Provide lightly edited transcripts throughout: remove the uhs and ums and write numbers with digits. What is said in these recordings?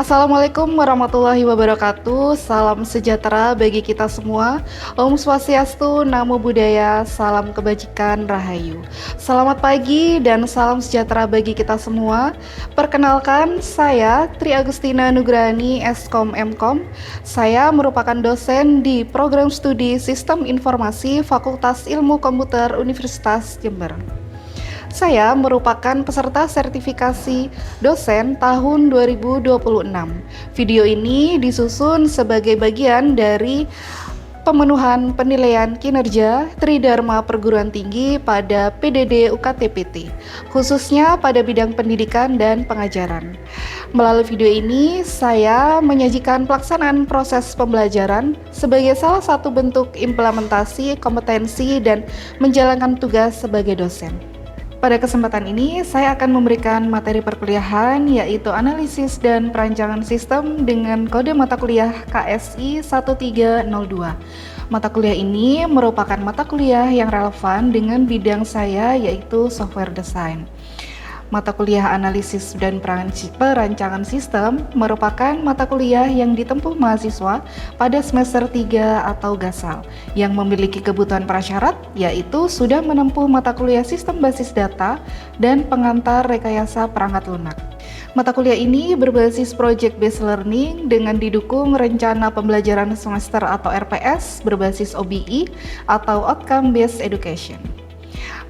Assalamualaikum warahmatullahi wabarakatuh. Salam sejahtera bagi kita semua. Om Swastiastu, Namo Buddhaya, salam kebajikan, Rahayu. Selamat pagi dan salam sejahtera bagi kita semua. Perkenalkan, saya Tri Agustina Nugrani, Eskom Mkom. Saya merupakan dosen di Program Studi Sistem Informasi Fakultas Ilmu Komputer Universitas Jember. Saya merupakan peserta sertifikasi dosen tahun 2026. Video ini disusun sebagai bagian dari pemenuhan penilaian kinerja Tridharma Perguruan Tinggi pada PDD UKT-PT, khususnya pada bidang pendidikan dan pengajaran. Melalui video ini, saya menyajikan pelaksanaan proses pembelajaran sebagai salah satu bentuk implementasi kompetensi dan menjalankan tugas sebagai dosen. Pada kesempatan ini, saya akan memberikan materi perkuliahan yaitu Analisis dan Perancangan Sistem dengan kode mata kuliah KSI 1302. Mata kuliah ini merupakan mata kuliah yang relevan dengan bidang saya yaitu Software Design. Mata kuliah Analisis dan Perancangan Sistem merupakan mata kuliah yang ditempuh mahasiswa pada semester 3 atau GASAL yang memiliki kebutuhan prasyarat yaitu sudah menempuh mata kuliah Sistem Basis Data dan Pengantar Rekayasa Perangkat Lunak. Mata kuliah ini berbasis Project Based Learning dengan didukung rencana pembelajaran semester atau RPS berbasis OBE atau Outcome Based Education.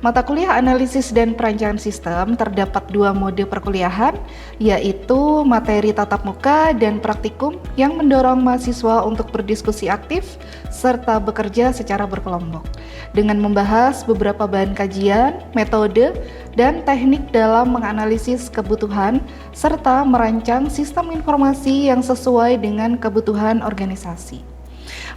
Mata kuliah Analisis dan Perancangan Sistem terdapat dua mode perkuliahan, yaitu materi tatap muka dan praktikum yang mendorong mahasiswa untuk berdiskusi aktif serta bekerja secara berkelompok, dengan membahas beberapa bahan kajian, metode, dan teknik dalam menganalisis kebutuhan serta merancang sistem informasi yang sesuai dengan kebutuhan organisasi.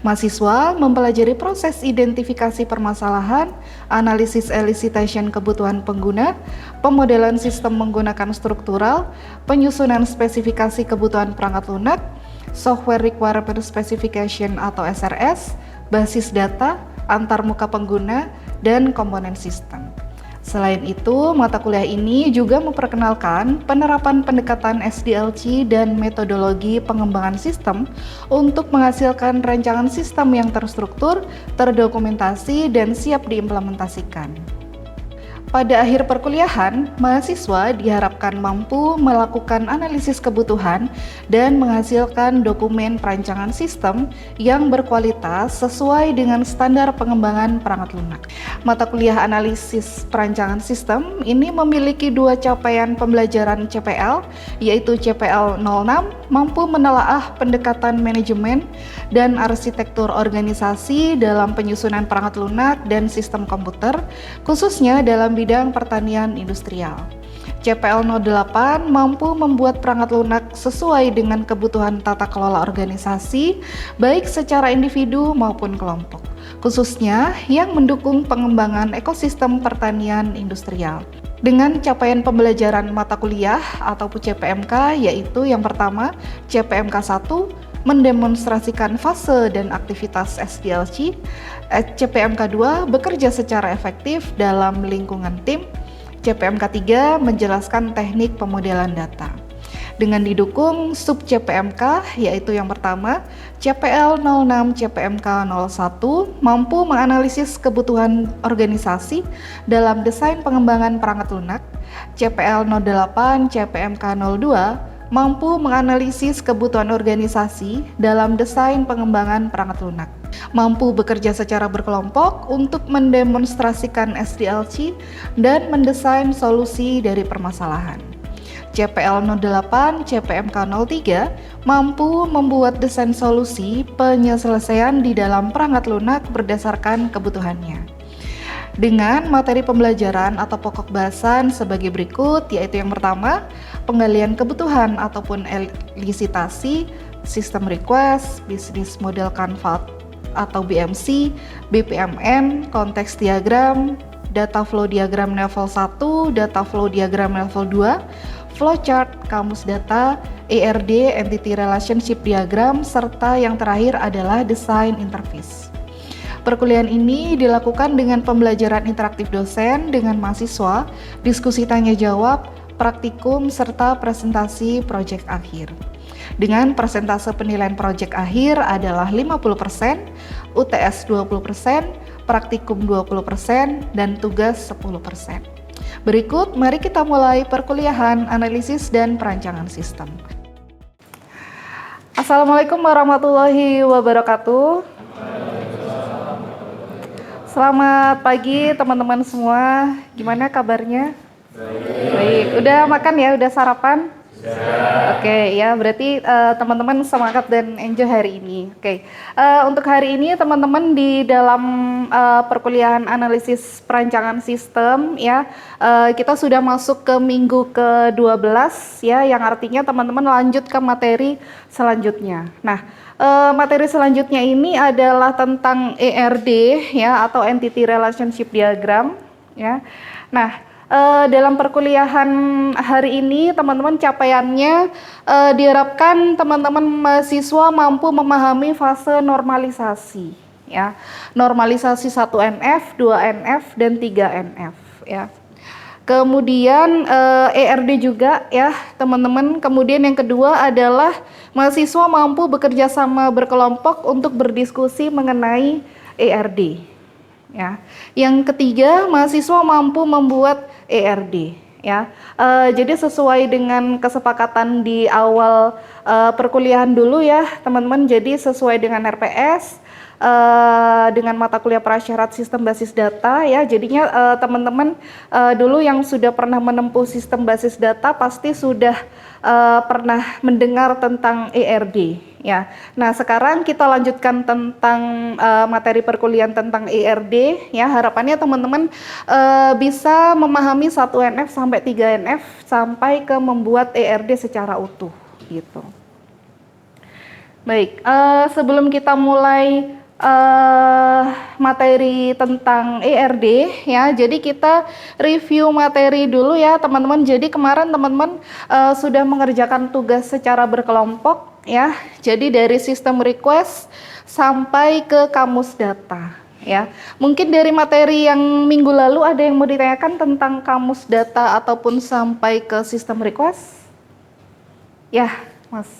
Mahasiswa mempelajari proses identifikasi permasalahan, analisis elicitation kebutuhan pengguna, pemodelan sistem menggunakan struktural, penyusunan spesifikasi kebutuhan perangkat lunak, software requirement specification atau SRS, basis data, antarmuka pengguna, dan komponen sistem. Selain itu, mata kuliah ini juga memperkenalkan penerapan pendekatan SDLC dan metodologi pengembangan sistem untuk menghasilkan rancangan sistem yang terstruktur, terdokumentasi, dan siap diimplementasikan. Pada akhir perkuliahan, mahasiswa diharapkan mampu melakukan analisis kebutuhan dan menghasilkan dokumen perancangan sistem yang berkualitas sesuai dengan standar pengembangan perangkat lunak. Mata kuliah Analisis Perancangan Sistem ini memiliki dua capaian pembelajaran CPL, yaitu CPL 06 mampu menelaah pendekatan manajemen dan arsitektur organisasi dalam penyusunan perangkat lunak dan sistem komputer, khususnya dalam bidang pertanian industrial. CPL 08 mampu membuat perangkat lunak sesuai dengan kebutuhan tata kelola organisasi, baik secara individu maupun kelompok, khususnya yang mendukung pengembangan ekosistem pertanian industrial. Dengan capaian pembelajaran mata kuliah ataupun CPMK, yaitu yang pertama, CPMK 1, mendemonstrasikan fase dan aktivitas SDLC, CPMK 2 bekerja secara efektif dalam lingkungan tim, CPMK 3 menjelaskan teknik pemodelan data. Dengan didukung sub CPMK, yaitu yang pertama, CPL 06 CPMK 01 mampu menganalisis kebutuhan organisasi dalam desain pengembangan perangkat lunak, CPL 08 CPMK 02 mampu menganalisis kebutuhan organisasi dalam desain pengembangan perangkat lunak, mampu bekerja secara berkelompok untuk mendemonstrasikan SDLC dan mendesain solusi dari permasalahan. CPL 08 CPMK 03 mampu membuat desain solusi penyelesaian di dalam perangkat lunak berdasarkan kebutuhannya. Dengan materi pembelajaran atau pokok bahasan sebagai berikut, yaitu yang pertama, penggalian kebutuhan ataupun elisitasi, sistem request, business model convert atau BMC, BPMN, konteks diagram, data flow diagram level 1, data flow diagram level 2, flowchart, kamus data, ERD, entity relationship diagram, serta yang terakhir adalah design interface. Perkuliahan ini dilakukan dengan pembelajaran interaktif dosen dengan mahasiswa, diskusi tanya jawab, praktikum, serta presentasi proyek akhir. Dengan persentase penilaian proyek akhir adalah 50%, UTS 20%, praktikum 20%, dan tugas 10%. Berikut, mari kita mulai perkuliahan analisis dan perancangan sistem. Assalamualaikum warahmatullahi wabarakatuh. Selamat pagi teman-teman semua. Gimana kabarnya? Baik. Udah makan ya? Udah sarapan? Oke, ya berarti teman-teman semangat dan enjoy hari ini. Oke, untuk hari ini teman-teman di dalam perkuliahan analisis perancangan sistem ya, kita sudah masuk ke minggu ke-12 ya, yang artinya teman-teman lanjut ke materi selanjutnya. Nah, materi selanjutnya ini adalah tentang ERD ya, atau Entity Relationship Diagram ya. Nah, dalam perkuliahan hari ini teman-teman capaiannya diharapkan teman-teman mahasiswa mampu memahami fase normalisasi ya. Normalisasi 1NF, 2NF dan 3NF ya. Kemudian ERD juga ya teman-teman. Kemudian yang kedua adalah mahasiswa mampu bekerja sama berkelompok untuk berdiskusi mengenai ERD. Ya. Yang ketiga, mahasiswa mampu membuat ERD. Ya. Jadi sesuai dengan kesepakatan di awal perkuliahan dulu ya teman-teman. Jadi sesuai dengan RPS, dengan mata kuliah prasyarat sistem basis data ya, jadinya teman-teman dulu yang sudah pernah menempuh sistem basis data pasti sudah pernah mendengar tentang ERD ya. Nah sekarang kita lanjutkan tentang materi perkuliahan tentang ERD ya. Harapannya teman-teman bisa memahami 1NF sampai 3NF sampai ke membuat ERD secara utuh gitu. Baik, sebelum kita mulai materi tentang ERD ya, jadi kita review materi dulu ya teman-teman. Jadi kemarin teman-teman sudah mengerjakan tugas secara berkelompok ya, jadi dari sistem request sampai ke kamus data ya. Mungkin dari materi yang minggu lalu ada yang mau ditanyakan tentang kamus data ataupun sampai ke sistem request ya Mas?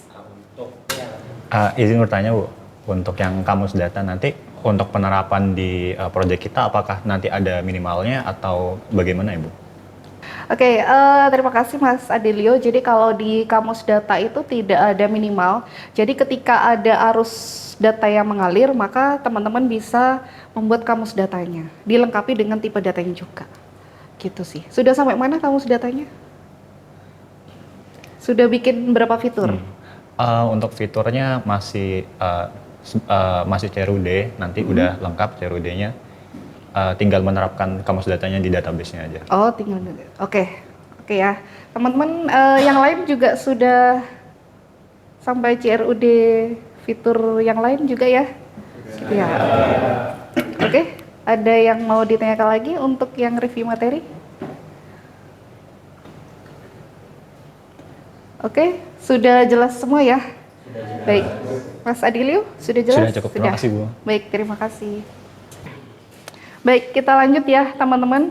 Izin bertanya Bu, untuk yang kamus data nanti untuk penerapan di proyek kita apakah nanti ada minimalnya atau bagaimana Ibu? Oke, terima kasih Mas Adelio. Jadi kalau di kamus data itu tidak ada minimal. Jadi ketika ada arus data yang mengalir, maka teman-teman bisa membuat kamus datanya, dilengkapi dengan tipe datanya juga. Gitu sih. Sudah sampai mana kamus datanya? Sudah bikin berapa fitur? Untuk fiturnya masih CRUD, nanti udah lengkap CRUD-nya, tinggal menerapkan kamus datanya di database-nya aja. Oh, tinggal. Oke ya. Teman-teman yang lain juga sudah sampai CRUD fitur yang lain juga ya? Gitu ya. Oke, ada yang mau ditanyakan lagi untuk yang review materi? Oke, sudah jelas semua ya? Baik, Mas Adilio, sudah jelas? Sudah cukup, terima kasih Bu. Baik, terima kasih. Baik, kita lanjut ya teman-teman.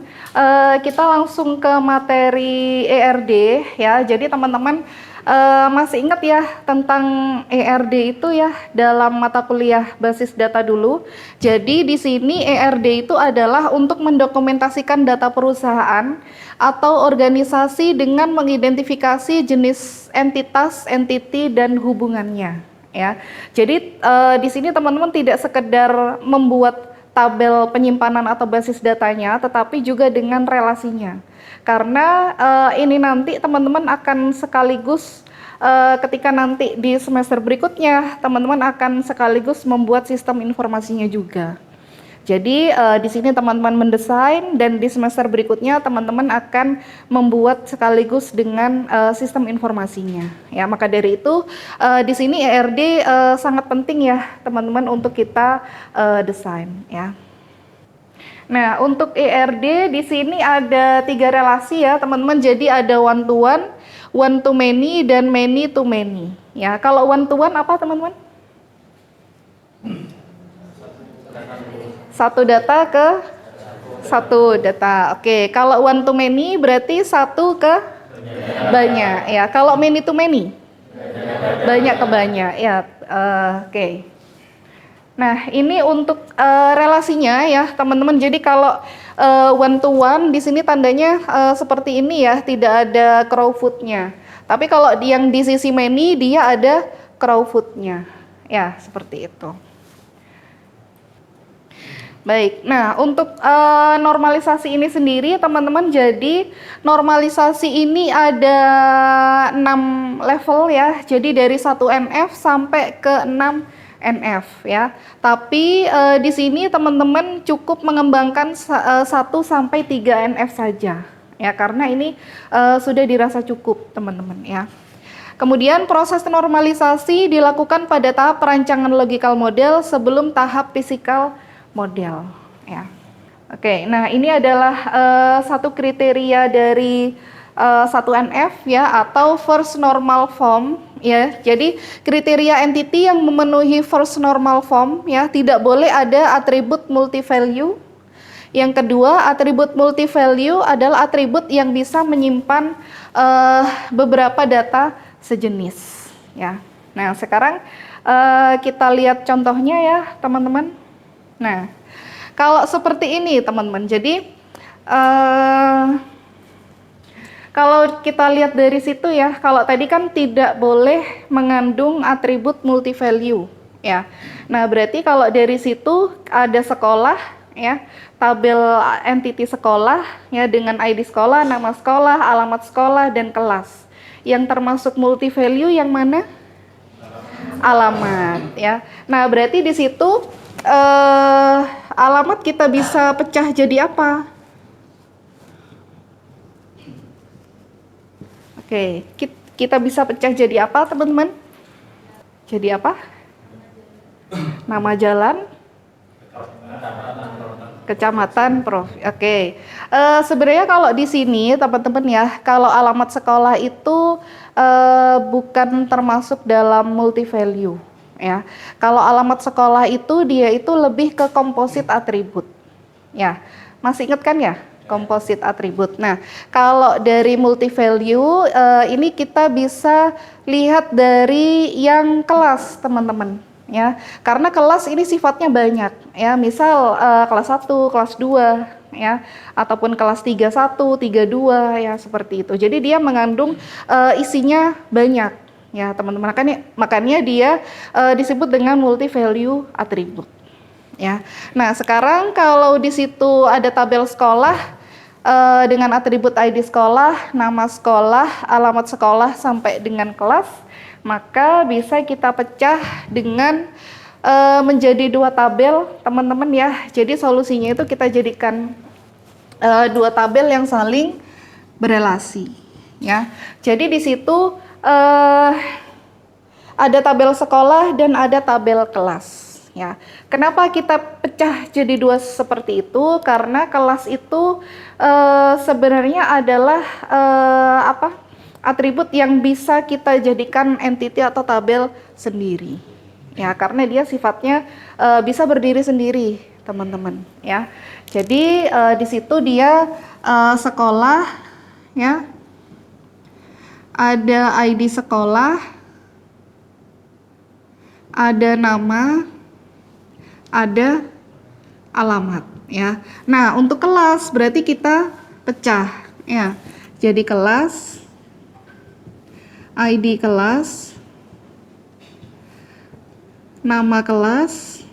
Kita langsung ke materi ERD ya. Jadi teman-teman masih ingat ya tentang ERD itu ya dalam mata kuliah basis data dulu. Jadi di sini ERD itu adalah untuk mendokumentasikan data perusahaan atau organisasi dengan mengidentifikasi jenis entitas, entity dan hubungannya ya. Jadi di sini teman-teman tidak sekedar membuat tabel penyimpanan atau basis datanya, tetapi juga dengan relasinya. Karena ini nanti teman-teman akan sekaligus ketika nanti di semester berikutnya, teman-teman akan sekaligus membuat sistem informasinya juga. Jadi di sini teman-teman mendesain dan di semester berikutnya teman-teman akan membuat sekaligus dengan sistem informasinya. Ya, maka dari itu di sini ERD sangat penting ya teman-teman untuk kita desain ya. Nah, untuk ERD di sini ada 3 relasi ya teman-teman. Jadi ada one to many dan many to many. Ya, kalau one to one apa teman-teman? Satu data ke satu data. Oke, kalau one to many berarti satu ke banyak ya. Kalau many to many banyak ke banyak ya. Oke. Nah, ini untuk relasinya ya, teman-teman. Jadi kalau one to one di sini tandanya seperti ini ya, tidak ada crowfoot-nya. Tapi kalau yang di sisi many dia ada crowfoot-nya. Ya, seperti itu. Baik, nah untuk normalisasi ini sendiri teman-teman, jadi normalisasi ini ada 6 level ya, jadi dari 1 NF sampai ke 6 NF ya. Tapi di sini teman-teman cukup mengembangkan 1 sampai 3 NF saja ya, karena ini sudah dirasa cukup teman-teman ya. Kemudian proses normalisasi dilakukan pada tahap perancangan logical model sebelum tahap physical model ya. Oke, nah ini adalah satu kriteria dari 1NF ya, atau first normal form ya. Jadi kriteria entity yang memenuhi first normal form ya, tidak boleh ada atribut multi-value. Yang kedua, atribut multi-value adalah atribut yang bisa menyimpan beberapa data sejenis ya. Nah, sekarang kita lihat contohnya ya, teman-teman. Nah, kalau seperti ini teman-teman, jadi kalau kita lihat dari situ ya, kalau tadi kan tidak boleh mengandung atribut multi-value ya. Nah, berarti kalau dari situ ada sekolah ya, tabel entity sekolah ya, dengan ID sekolah, nama sekolah, alamat sekolah, dan kelas. Yang termasuk multi-value yang mana? Alamat ya. Nah, berarti di situ alamat kita bisa pecah jadi apa? Oke, kita bisa pecah jadi apa, teman-teman? Jadi apa? Nama jalan, kecamatan, prof. Oke. Sebenarnya kalau di sini, teman-teman ya, kalau alamat sekolah itu bukan termasuk dalam multi-value. Ya, kalau alamat sekolah itu dia itu lebih ke komposit atribut. Ya, masih ingat kan ya, komposit atribut. Nah, kalau dari multi value ini kita bisa lihat dari yang kelas, teman-teman. Ya, karena kelas ini sifatnya banyak. Ya, misal kelas 1, kelas 2, ya, ataupun kelas 31, 32, ya seperti itu. Jadi dia mengandung isinya banyak. Ya, teman-teman, makanya dia disebut dengan multi value atribut. Ya. Nah, sekarang kalau di situ ada tabel sekolah dengan atribut ID sekolah, nama sekolah, alamat sekolah sampai dengan kelas, maka bisa kita pecah dengan menjadi 2 tabel, teman-teman ya. Jadi solusinya itu kita jadikan 2 tabel yang saling berelasi. Ya. Jadi di situ ada tabel sekolah dan ada tabel kelas. Ya, kenapa kita pecah jadi 2 seperti itu? Karena kelas itu sebenarnya adalah atribut yang bisa kita jadikan entity atau tabel sendiri. Ya, karena dia sifatnya bisa berdiri sendiri, teman-teman. Ya, jadi di situ dia sekolah, ya, ada ID sekolah, ada nama, ada alamat ya. Nah, untuk kelas berarti kita pecah ya. Jadi kelas, ID kelas, nama kelas,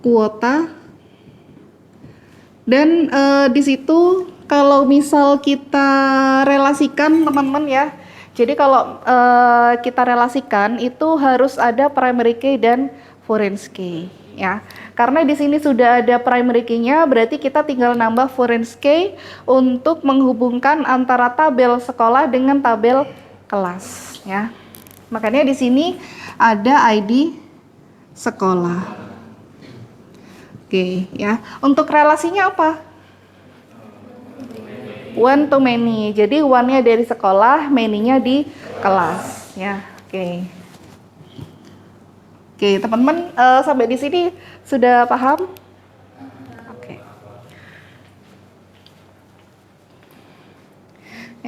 kuota, dan di situ kalau misal kita relasikan, teman-teman ya, jadi kalau kita relasikan itu harus ada primary key dan foreign key ya. Karena di sini sudah ada primary key-nya, berarti kita tinggal nambah foreign key untuk menghubungkan antara tabel sekolah dengan tabel kelas ya. Makanya di sini ada ID sekolah. Oke ya. Untuk relasinya apa? One to many. Jadi one-nya dari sekolah, many-nya di kelas ya. Oke. Oke, teman-teman sampai di sini sudah paham? Oke.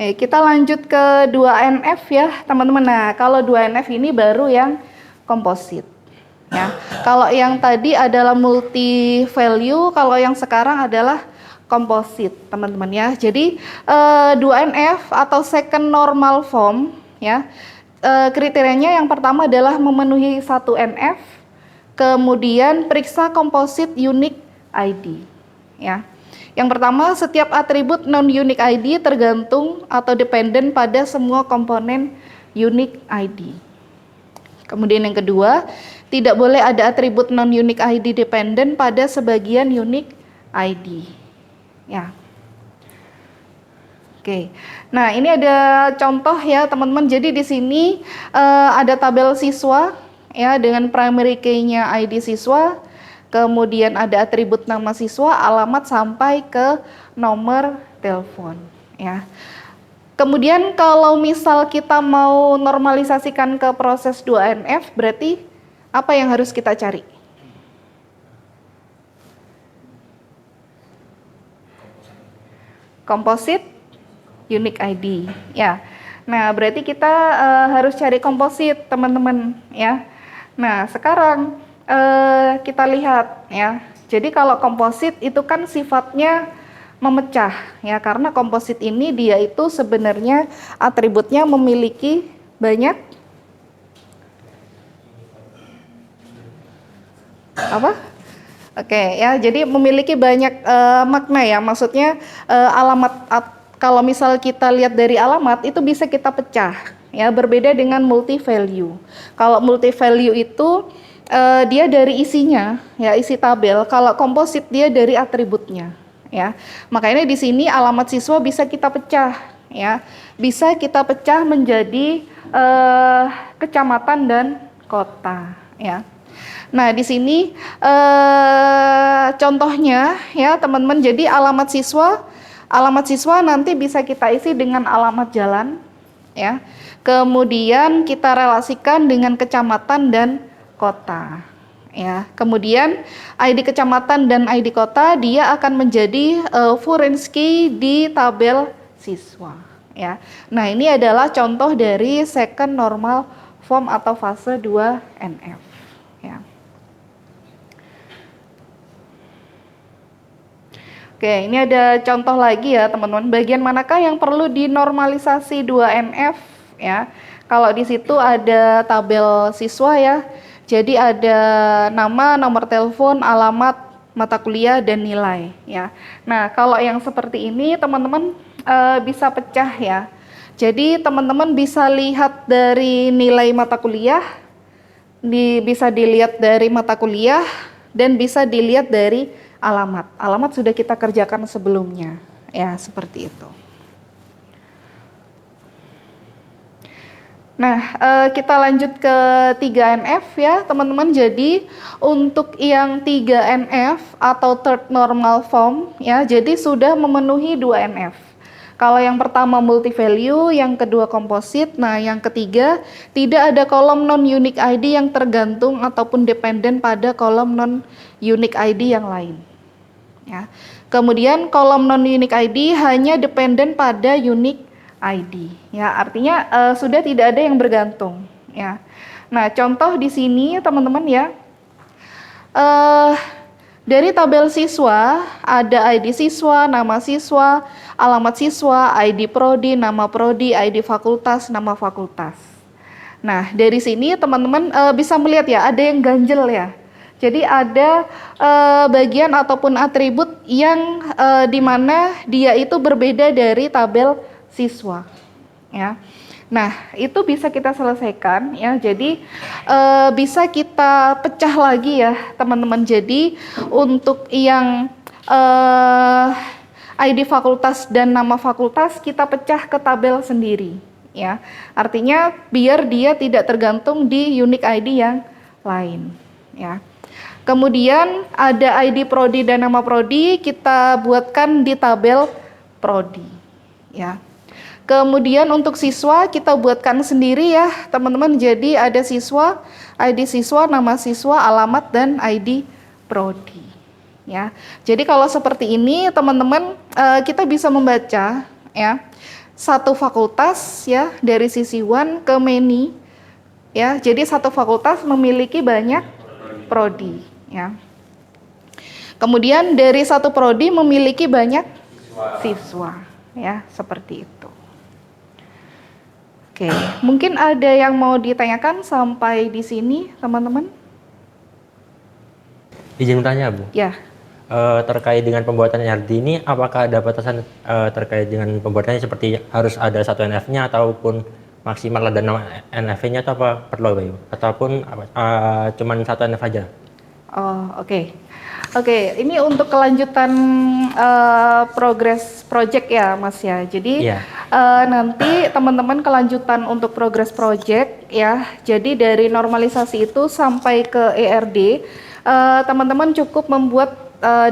Kita lanjut ke 2NF ya, teman-teman. Nah, kalau 2NF ini baru yang komposit. Ya. Kalau yang tadi adalah multi value, kalau yang sekarang adalah komposit, teman-teman ya. Jadi 2NF atau second normal form ya. Kriterianya yang pertama adalah memenuhi 1NF, kemudian periksa komposit unique ID ya. Yang pertama, setiap atribut non-unique ID tergantung atau dependen pada semua komponen unique ID. Kemudian yang kedua, tidak boleh ada atribut non-unique ID dependen pada sebagian unique ID. Ya. Oke. Nah, ini ada contoh ya, teman-teman. Jadi di sini ada tabel siswa ya dengan primary key-nya ID siswa. Kemudian ada atribut nama siswa, alamat sampai ke nomor telepon ya. Kemudian kalau misal kita mau normalisasikan ke proses 2NF, berarti apa yang harus kita cari? Komposit unique ID ya. Nah, berarti kita harus cari komposit, teman-teman ya. Nah, sekarang kita lihat ya. Jadi kalau komposit itu kan sifatnya memecah ya, karena komposit ini dia itu sebenarnya atributnya memiliki banyak apa? Oke ya, jadi memiliki banyak makna ya. Maksudnya kalau misal kita lihat dari alamat itu bisa kita pecah ya, berbeda dengan multi value. Kalau multi value itu dia dari isinya ya, isi tabel. Kalau komposit dia dari atributnya ya. Makanya di sini alamat siswa bisa kita pecah ya, bisa kita pecah menjadi kecamatan dan kota ya. Nah, di sini contohnya ya, teman-teman. Jadi alamat siswa nanti bisa kita isi dengan alamat jalan ya. Kemudian kita relasikan dengan kecamatan dan kota ya. Kemudian ID kecamatan dan ID kota dia akan menjadi foreign key di tabel siswa ya. Nah, ini adalah contoh dari second normal form atau fase 2NF ya. Oke, ini ada contoh lagi ya, teman-teman. Bagian manakah yang perlu dinormalisasi 2NF ya? Kalau di situ ada tabel siswa ya. Jadi ada nama, nomor telepon, alamat, mata kuliah, dan nilai ya. Nah, kalau yang seperti ini teman-teman bisa pecah ya. Jadi teman-teman bisa lihat dari nilai mata kuliah, bisa dilihat dari mata kuliah, dan bisa dilihat dari alamat. Alamat sudah kita kerjakan sebelumnya ya, seperti itu. Nah, kita lanjut ke 3NF ya, teman-teman. Jadi, untuk yang 3NF atau third normal form ya, jadi sudah memenuhi 2NF. Kalau yang pertama multi value, yang kedua komposit, nah yang ketiga tidak ada kolom non-unique ID yang tergantung ataupun dependen pada kolom non-unique ID yang lain. Ya. Kemudian kolom non-unique ID hanya dependen pada unique ID ya, artinya sudah tidak ada yang bergantung ya. Nah, contoh di sini teman-teman ya, dari tabel siswa ada ID siswa, nama siswa, alamat siswa, ID prodi, nama prodi, ID fakultas, nama fakultas. Nah, dari sini teman-teman bisa melihat ya, ada yang ganjel ya. Jadi ada bagian ataupun atribut yang dimana dia itu berbeda dari tabel siswa ya. Nah, itu bisa kita selesaikan ya. Jadi bisa kita pecah lagi ya, teman-teman. Jadi untuk yang ID fakultas dan nama fakultas kita pecah ke tabel sendiri ya. Artinya biar dia tidak tergantung di unique ID yang lain ya. Kemudian ada ID prodi dan nama prodi kita buatkan di tabel prodi ya. Kemudian untuk siswa kita buatkan sendiri ya, teman-teman. Jadi ada siswa, ID siswa, nama siswa, alamat, dan ID prodi ya. Jadi kalau seperti ini teman-teman kita bisa membaca ya. satu fakultas ya dari sisi one ke many ya. Jadi satu fakultas memiliki banyak prodi ya. Kemudian dari satu prodi memiliki banyak siswa ya, seperti itu. Oke, mungkin ada yang mau ditanyakan sampai di sini, teman-teman? Izin bertanya, Bu. Ya. Terkait dengan pembuatan NRD ini, apakah ada batasan terkait dengan pembuatannya seperti harus ada satu NF-nya ataupun maksimal ada 6 NF-nya atau apa perlu, Bu? Ataupun cuman satu NF aja? Oh, oke. Oke, ini untuk kelanjutan progress project ya, Mas ya. Jadi Iya. nanti teman-teman kelanjutan untuk progress project ya. Jadi dari normalisasi itu sampai ke ERD, teman-teman cukup membuat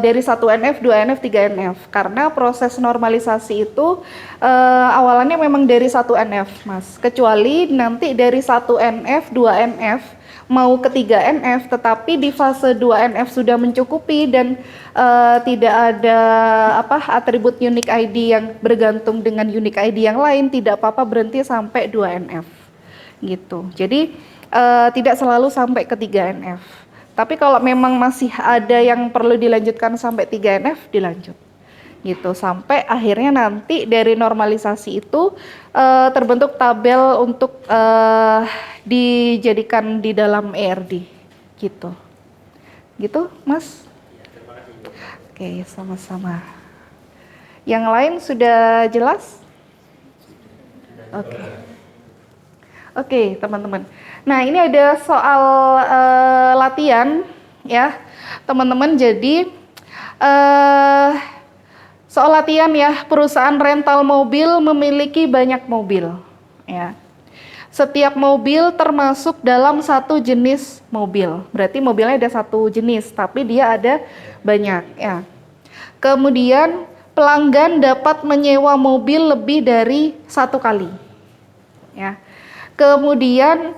dari 1 NF, 2 NF, 3 NF. Karena proses normalisasi itu awalannya memang dari 1 NF, Mas. Kecuali nanti dari 1 NF, 2 NF mau ke 3 NF, tetapi di fase 2 NF sudah mencukupi dan tidak ada atribut unique ID yang bergantung dengan unique ID yang lain, tidak apa-apa berhenti sampai 2 NF gitu. Jadi tidak selalu sampai ke 3 NF. Tapi kalau memang masih ada yang perlu dilanjutkan sampai 3 NF, dilanjut gitu sampai akhirnya nanti dari normalisasi itu terbentuk tabel untuk dijadikan di dalam ERD gitu. Gitu, Mas? Oke, sama-sama. Yang lain sudah jelas? Oke. Oke, teman-teman. Nah, ini ada soal latihan ya, teman-teman. Jadi soal latihan ya, perusahaan rental mobil memiliki banyak mobil ya. Setiap mobil termasuk dalam satu jenis mobil. Berarti mobilnya ada satu jenis, tapi dia ada banyak ya. Kemudian pelanggan dapat menyewa mobil lebih dari 1 kali ya. Kemudian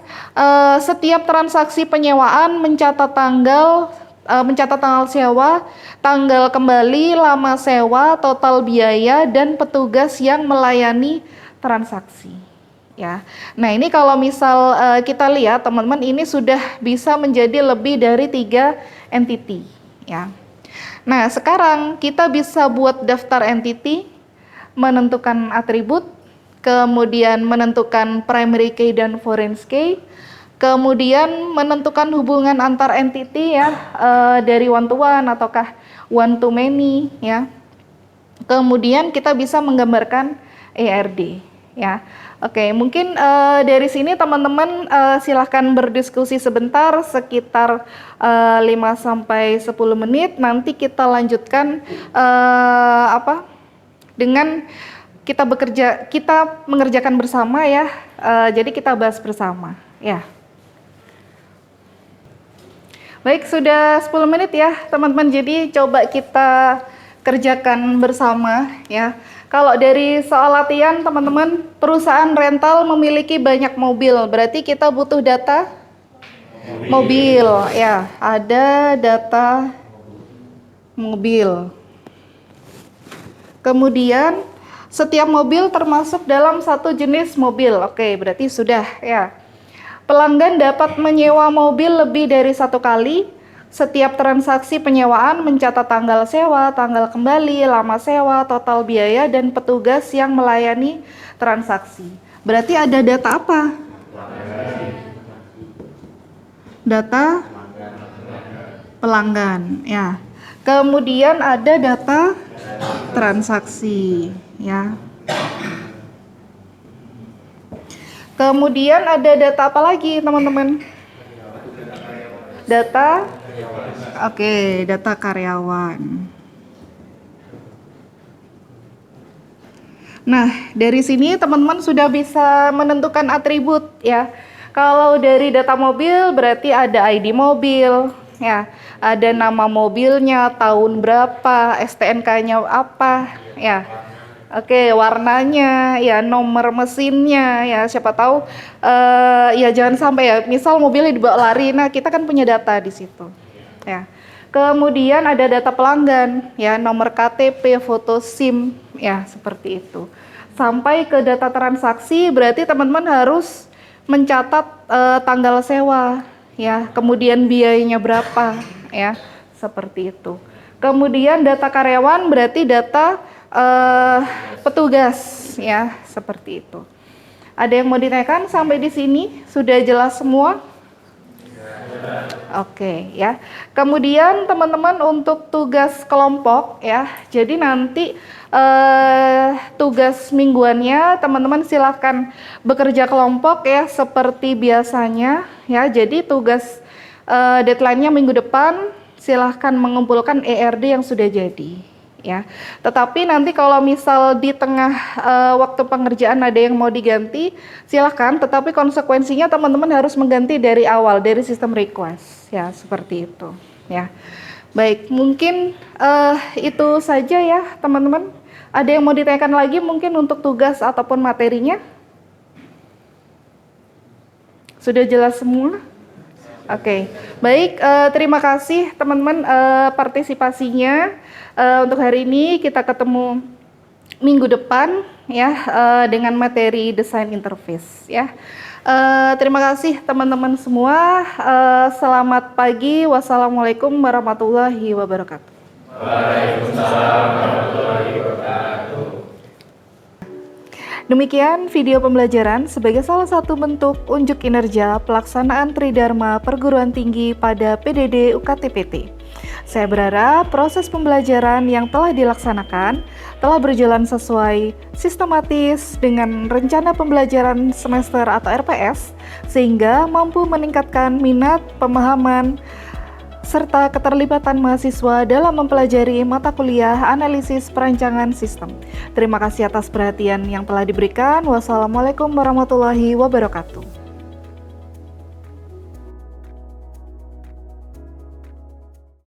setiap transaksi penyewaan mencatat tanggal sewa, tanggal kembali, lama sewa, total biaya, dan petugas yang melayani transaksi. Ya, nah ini kalau misal kita lihat teman-teman, ini sudah bisa menjadi lebih dari 3 entity. Ya, nah sekarang kita bisa buat daftar entity, menentukan atribut, kemudian menentukan primary key dan foreign key. Kemudian menentukan hubungan antar entity ya, dari one to one ataukah one to many ya. Kemudian kita bisa menggambarkan ERD ya. Oke, mungkin dari sini teman-teman silahkan berdiskusi sebentar sekitar 5 sampai 10 menit. Nanti kita lanjutkan dengan kita mengerjakan bersama ya. Jadi kita bahas bersama ya. Baik, sudah 10 menit ya teman-teman, jadi coba kita kerjakan bersama ya. Kalau dari soal latihan teman-teman, perusahaan rental memiliki banyak mobil, berarti kita butuh data mobil ya, ada data mobil. Kemudian setiap mobil termasuk dalam satu jenis mobil, oke berarti sudah ya. Pelanggan dapat menyewa mobil lebih dari 1 kali. Setiap transaksi penyewaan mencatat tanggal sewa, tanggal kembali, lama sewa, total biaya, dan petugas yang melayani transaksi. Berarti ada data apa? Data pelanggan ya. Kemudian ada data transaksi ya. Kemudian ada data apa lagi teman-teman? Data, oke, data karyawan. Nah, dari sini teman-teman sudah bisa menentukan atribut ya. Kalau dari data mobil berarti ada ID mobil ya, ada nama mobilnya, tahun berapa, STNK-nya apa ya. Oke, warnanya, ya nomor mesinnya, ya siapa tahu, ya jangan sampai ya, misal mobilnya dibawa lari, nah kita kan punya data di situ, ya. Kemudian ada data pelanggan, ya nomor KTP, foto SIM, ya seperti itu. sampai ke data transaksi, berarti teman-teman harus mencatat tanggal sewa, ya, kemudian biayanya berapa, ya, seperti itu. Kemudian data karyawan berarti data petugas, ya, seperti itu. Ada yang mau ditanyakan sampai di sini? Sudah jelas semua? Oke, ya. Kemudian teman-teman untuk tugas kelompok, ya. Jadi nanti tugas mingguannya teman-teman silahkan bekerja kelompok, ya, seperti biasanya, ya. Jadi tugas deadline-nya minggu depan silahkan mengumpulkan ERD yang sudah jadi, ya. Tetapi nanti kalau misal di tengah waktu pengerjaan ada yang mau diganti, silahkan. Tetapi konsekuensinya teman-teman harus mengganti dari awal, dari sistem request, ya, seperti itu, ya. Baik, mungkin itu saja ya teman-teman. Ada yang mau ditanyakan lagi mungkin untuk tugas ataupun materinya? Sudah jelas semua? Oke, baik, terima kasih teman-teman partisipasinya. Untuk hari ini kita ketemu minggu depan, ya, dengan materi desain interface, ya. Terima kasih teman-teman semua. Selamat pagi. Wassalamualaikum warahmatullahi wabarakatuh. Waalaikumsalam warahmatullahi wabarakatuh. Demikian video pembelajaran sebagai salah satu bentuk unjuk kinerja pelaksanaan Tridharma Perguruan Tinggi pada PDD UKT-PT. Saya berharap proses pembelajaran yang telah dilaksanakan telah berjalan sesuai sistematis dengan rencana pembelajaran semester atau RPS, sehingga mampu meningkatkan minat, pemahaman, serta keterlibatan mahasiswa dalam mempelajari mata kuliah analisis perancangan sistem. Terima kasih atas perhatian yang telah diberikan. Wassalamualaikum warahmatullahi wabarakatuh.